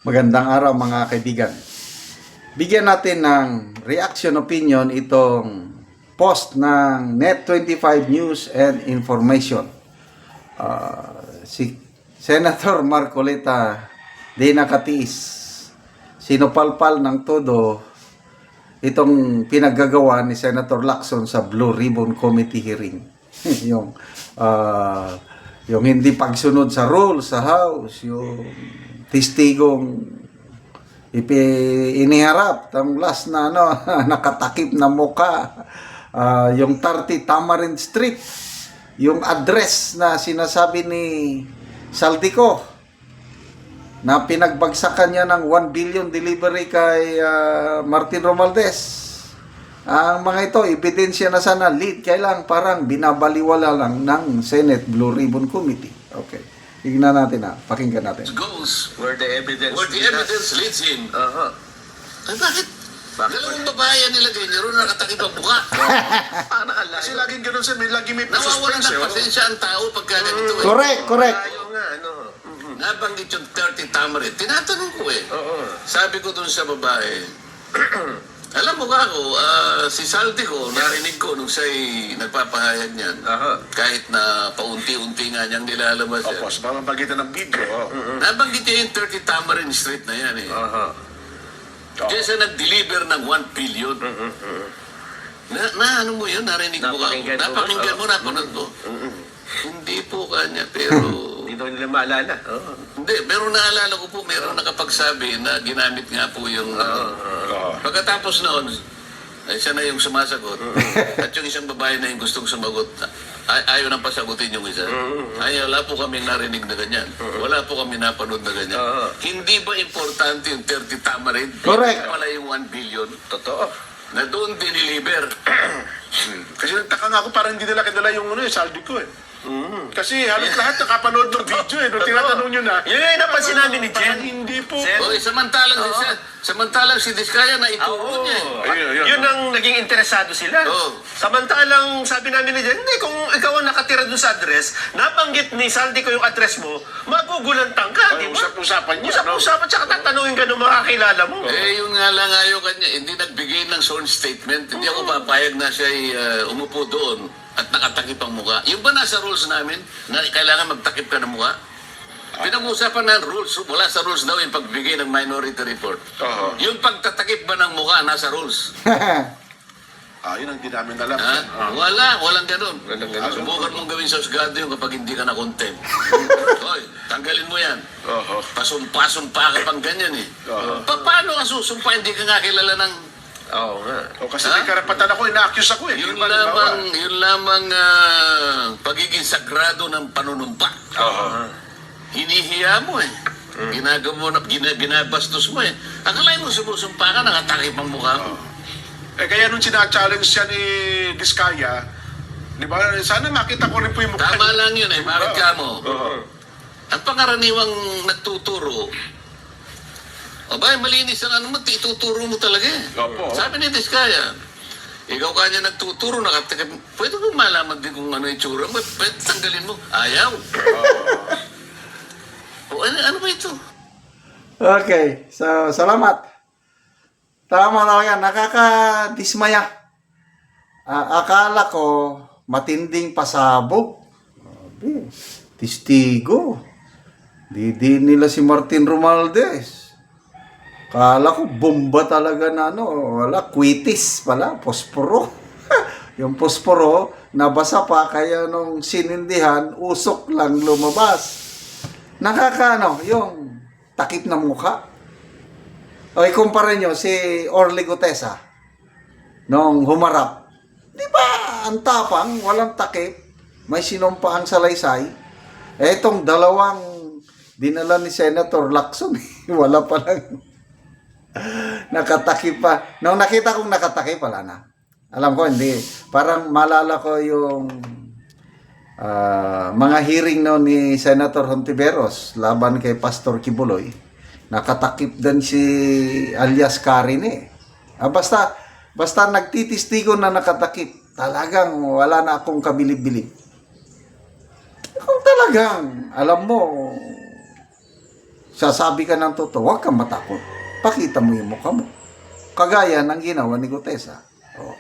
Magandang araw mga kaibigan. Bigyan natin ng reaction opinion itong post ng Net25 News and Information. Si Senator Marcoleta di nakatiis. Sinupalpal ng todo itong pinaggagawa ni Senator Lacson sa Blue Ribbon Committee hearing. yung hindi pagsunod sa rules sa House, yung testigong iniharap, ang last na nakatakip na muka, yung 30 Tamarind Street, yung address na sinasabi ni Saldico na pinagbagsakan niya ng 1 billion delivery kay Martin Romualdez. Ang mga ito, ebidensya na sana, lead, kailang parang binabaliwala lang ng Senate Blue Ribbon Committee. Okay. Tignan natin pakinggan natin. Goes Where the evidence leads him. Ay, bakit? Bakit? Dalawang babae yan nilagay niya ron, nakatakip ang buka. Paano alayo? Kasi laging ganun sir, may lagi may Nawawalan suspense. ng pasensya ang tao pagka ganito eh. Correct. Alayo nga, ano? Nabanggit yung 30 Tamarind. Tinatanong ko eh. Oo. Sabi ko dun sa babae, alam mo ka ako, si Saldico, narinig ko nung siya'y nagpapahayag niyan. Aha. Kahit na paunti-unti nga niyang nilalabas yan. Opo, sa pamamagitan ng video. Nabanggit niya yung 30 Tamarind Street na yan eh. Aha. Diyan siya nag-deliver ng 1 billion. Ano mo yun? Narinig mo ka? Napakinggan mo. Napanood mo. Hindi po kanya, pero... Hindi daw nila maalala. Oo. Hindi, pero naalala ko po, meron nakapagsabi na ginamit nga po yung... Pagkatapos noon, ay siya na yung sumasagot. At yung isang babae na yung gustong sumagot, ayaw nang pasagutin yung isa. Wala po kami narinig na ganyan. Wala po kami napanood na ganyan. Hindi ba importante yung 30 Tamarind? Correct. Hindi pala yung 1 billion Totoo. na doon diniliver. Kasi nagtaka nga ako, parang hindi nila kinala yung saldi ko eh. Kasi halos lahat nakapanood ng video eh. Nung tinatanong nyo na, Yun yung napansin namin ni parang Jen. hindi po. Sen- O, samantalang si Diskaya na ituro niya. Ayun. Yun ang naging interesado sila. Oo. Samantalang sabi namin ni Jen, hindi, kung ikaw ang nakatira dun sa address, nabanggit ni Saldi ko yung address mo, magugulantang ka, di ba? Usap-usapan niya. Usap-usapan, tsaka tatanungin ka ng mga kakilala mo. Yun nga lang ayaw kanya. Hindi nagbigay ng sworn statement. Hindi ako papayag na siya'y umupo doon at nakatakip ang mukha. Yung ba nasa rules namin na kailangan magtakip ka ng mukha? Pinag-uusapan na rules. Wala sa rules daw yung pagbigay ng minority report. Yung pagtatakip ba ng mukha nasa rules? Yun ang di namin alam. Ha? Walang ganun. Subukan mong gawin sa husgado yung kapag hindi ka na content. Hoy, tanggalin mo yan. Pasumpa-sumpa ka pang ganyan eh. Paano ka susumpa? Hindi ka nga kilala ng... Oo nga. Kasi may karapatan ako, ina-accuse ako eh. Yun Di ba, halimbawa? lamang pagiging sagrado ng panunumpa. Hinihiya mo eh. Binabastos mo eh. Akalain mo sumusumpa ka, nakatakip ang mukha mo. Kaya nung sina-challenge siya ni Diskaya, di ba, sana makita ko rin po yung mukha Tama niya. lang yun eh. Bakit ka mo? Ang pangaraniwang nagtuturo, malinis ang ano mo, ituturo mo talaga eh. Opo. Sabi ni Diskaya, ikaw kanya nagtuturo, nakatakip, pwede mo malaman din kung ano yung tsura mo, pwede tanggalin mo. Ayaw. Ano ba ito? Okay, so salamat. Tama na yan, nakakadismaya. Akala ko matinding pasabog. Testigo. Di nila si Martin Romualdez. Kala ko bomba talaga na wala, kwitis pala, posporo. Yung posporo, nabasa pa, kaya nung sinindihan, usok lang lumabas. Yung takip ng mukha. O, ikumpara nyo si Orly Gutesa nung humarap. Di ba, ang tapang, walang takip, may sinumpaang salaysay. Itong dalawang dinala ni Senator Lacson, wala pa lang. Nakatakip pa. Nung nakita kong nakatakip, wala na. Alam ko, hindi. Parang malala ko yung mga hearing no ni Senator Hontiveros laban kay Pastor Kibuloy. Nakatakip din si alias Karin eh. Basta nagtitistigo na nakatakip, talagang wala na akong kabilib-bilib. Kung talagang, alam mo, sasabi ka ng totoo, huwag kang matakot. Pakita mo yung mukha mo. Kagaya ng ginawa ni Gutesa. Oh.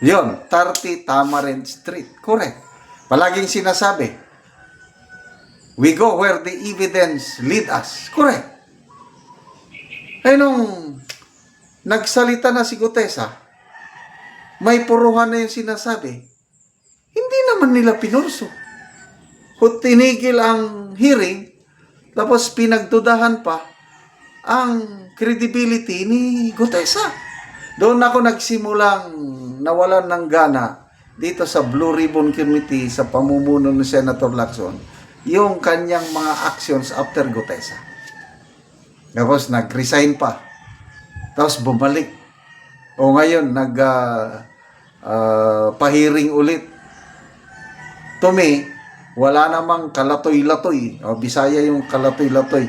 Yun, 30 Tamarind Street. Correct. Palaging sinasabi, we go where the evidence lead us. Correct. Eh nung nagsalita na si Gutesa, may puruhan na yung sinasabi, hindi naman nila pinurso. Kung tinigil ang hearing, tapos pinagdudahan pa ang credibility ni Gutesa. Doon ako nagsimulang nawalan ng gana dito sa Blue Ribbon Committee sa pamumuno ni Senator Lacson, yung kanyang mga actions after Gutesa. Tapos nag-resign pa. Tapos bumalik. O ngayon, pahiring ulit. To me, wala namang kalatoy-latoy. O, Bisaya yung kalatoy-latoy.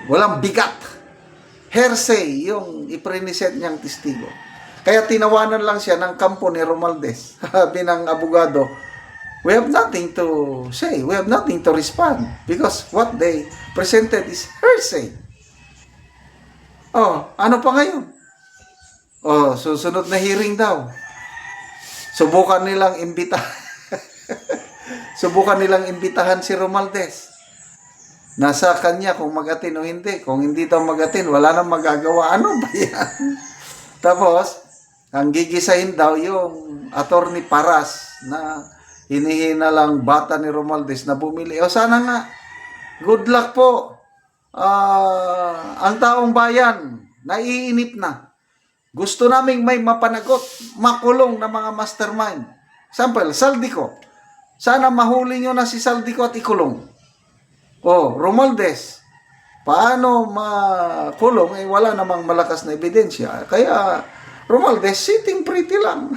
Walang bigat. Hearsay yung ipriniset niyang testigo. Kaya tinawanan lang siya ng kampo ni Romualdez. Sabi ng abogado, we have nothing to say. We have nothing to respond. Because what they presented is hearsay. Oh, ano pa ngayon? Oh, susunod na hearing daw. Subukan nilang imbitahan si Romualdez. Nasa kanya kung mag-atin o hindi. Kung hindi daw mag-atin, wala nang magagawa. Ano ba yan? Tapos, ang gigisahin daw yung attorney Paras na hinihina lang bata ni Romualdez na bumili. O sana nga, good luck po. Ang taong bayan, naiinip na. Gusto naming may mapanagot, makulong na mga mastermind. Sample, Saldico. Sana mahuli nyo na si Saldico at ikulong. O, Romualdez. Paano makulong? Eh, wala namang malakas na ebidensya. Kaya, Romualdez, sitting pretty lang.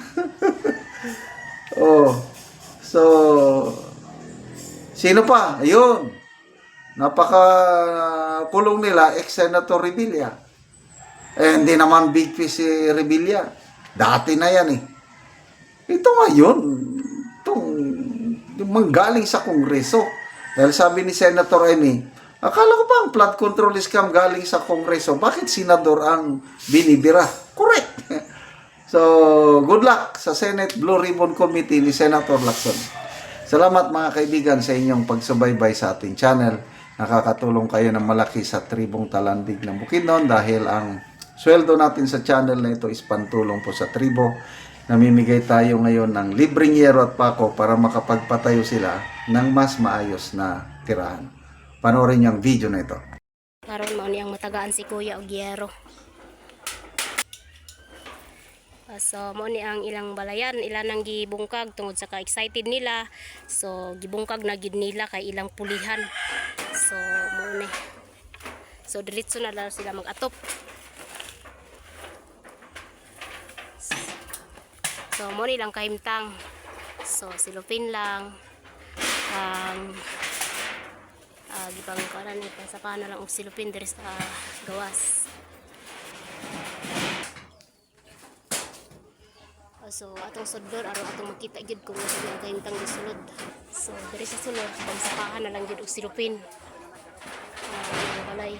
Oh, so, sino pa? Ayun. Napaka-kulong nila, ex-Senator Revilla. Eh, hindi naman big fish si Revilla. Dati na yan eh. Ito ngayon, itong manggaling sa Kongreso. Dahil sabi ni Senator Amy, akala ko ba ang flood control scam galing sa Kongreso? Bakit senador ang binibira? Correct. So, good luck sa Senate Blue Ribbon Committee ni Senator Lacson. Salamat mga kaibigan sa inyong pagsubaybay sa ating channel. Nakakatulong kayo ng malaki sa tribong Talandig ng Bukidnon dahil ang sweldo natin sa channel na ito is pantulong po sa tribo. Namimigay tayo ngayon ng libreng yero at pako para makapagpatayo sila ng mas maayos na tirahan. Panoorin niyo ang video na ito. Karon mao ni ang matagaan si Kuya og yero. So mo ni ang ilang balayan, ilan ang gibungkag tungod sa ka-excited nila. So gibungkag na gid nila kay ilang pulihan. So mo ni. So diretso na lang sila mag-atop. So mo ni lang kahimtang. So silupin lang gipang karan ni pasapahan na lang og silupin diri sa gawas. So atong sudlor aron atong makita gid kung ano ang kahimtang gisulod. So diri sa sulod pagsapahan na lang gid og silupin. Balay.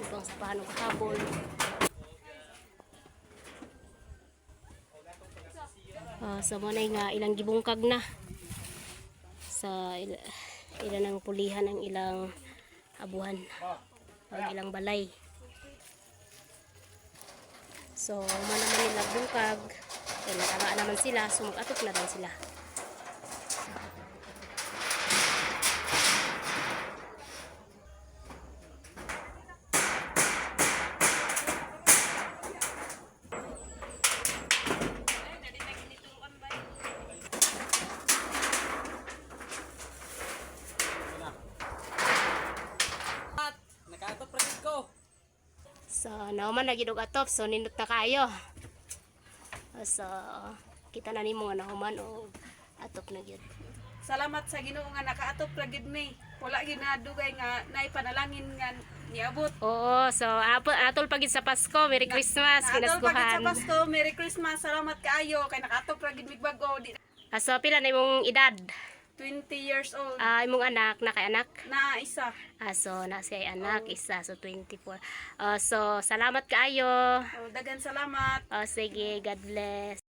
Ibang sapahan og habol. So mo nga ilang gibungkag na sa ilan ang pulihan ang ilang abuhan ang ilang balay. So mo naman nila bungkag kaya natagaan naman sila, so mag-atop na lang sila. So, nauman na gidog atop, so nindot na kayo. So, kita na nimo nga nahuman o atop na gid. Salamat sa Ginoo nga nakaatop ra gid mi. Wala gid na dugay nga naipanalangin nga Niabot. Oo, so atol pagid sa Pasko, Merry Christmas, Naadol pagit sa kinaskuhan. Pasko, Merry Christmas, salamat kaayo kay nakatop ra gid mig bago. So pila na imong edad? 20 years old. Imong anak, nakay anak? Na isa. So na siya ay anak, isa, so 24. So salamat kaayo. So, dagan salamat. Sige, God bless.